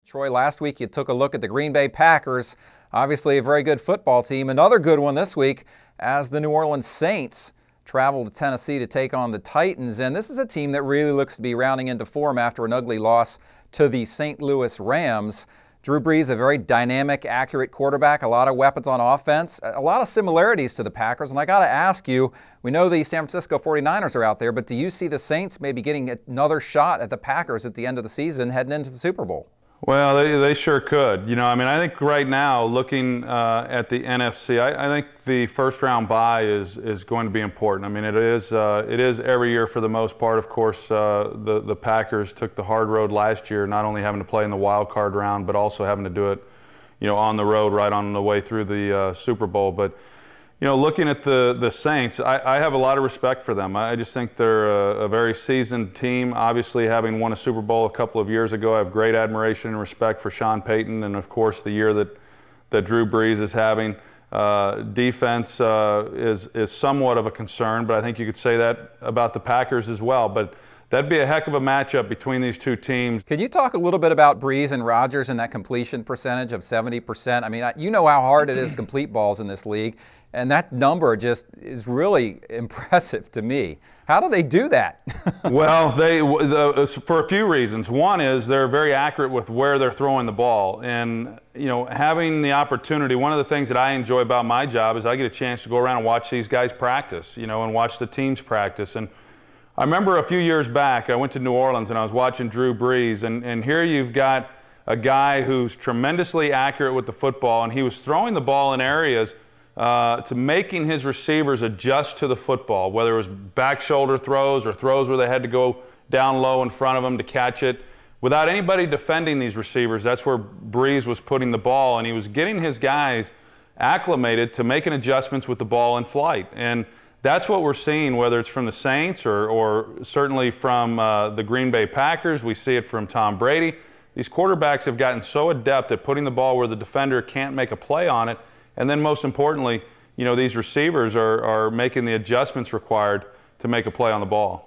Troy, last week you took a look at the Green Bay Packers, obviously a very good football team. Another good one this week as the New Orleans Saints travel to Tennessee to take on the Titans. And this is a team that really looks to be rounding into form after an ugly loss to the St. Louis Rams. Drew Brees, a very dynamic, accurate quarterback, a lot of weapons on offense, a lot of similarities to the Packers. And I got to ask you, we know the San Francisco 49ers are out there, but do you see the Saints maybe getting another shot at the Packers at the end of the season heading into the Super Bowl? Well, they sure could. I think right now, looking at the NFC, I think the first-round bye is going to be important. I mean, it is every year for the most part. Of course, the Packers took the hard road last year, not only having to play in the wild card round, but also having to do it, on the road right on the way through the Super Bowl. But looking at the Saints, I have a lot of respect for them. I just think they're a very seasoned team. Obviously, having won a Super Bowl a couple of years ago, I have great admiration and respect for Sean Payton, and of course, the year that Drew Brees is having. Defense is somewhat of a concern, but I think you could say that about the Packers as well. But that'd be a heck of a matchup between these two teams. Could you talk a little bit about Brees and Rodgers and that completion percentage of 70%? I mean, you know how hard it is to complete balls in this league, and that number just is really impressive to me. How do they do that? Well, for a few reasons. One is they're very accurate with where they're throwing the ball. And, having the opportunity, one of the things that I enjoy about my job is I get a chance to go around and watch these guys practice, and watch the teams practice. And I remember a few years back, I went to New Orleans and I was watching Drew Brees, and here you've got a guy who's tremendously accurate with the football, and he was throwing the ball in areas to making his receivers adjust to the football, whether it was back shoulder throws or throws where they had to go down low in front of them to catch it. Without anybody defending these receivers, that's where Brees was putting the ball, and he was getting his guys acclimated to making adjustments with the ball in flight. And that's what we're seeing, whether it's from the Saints or certainly from the Green Bay Packers. We see it from Tom Brady. These quarterbacks have gotten so adept at putting the ball where the defender can't make a play on it. And then most importantly, these receivers are making the adjustments required to make a play on the ball.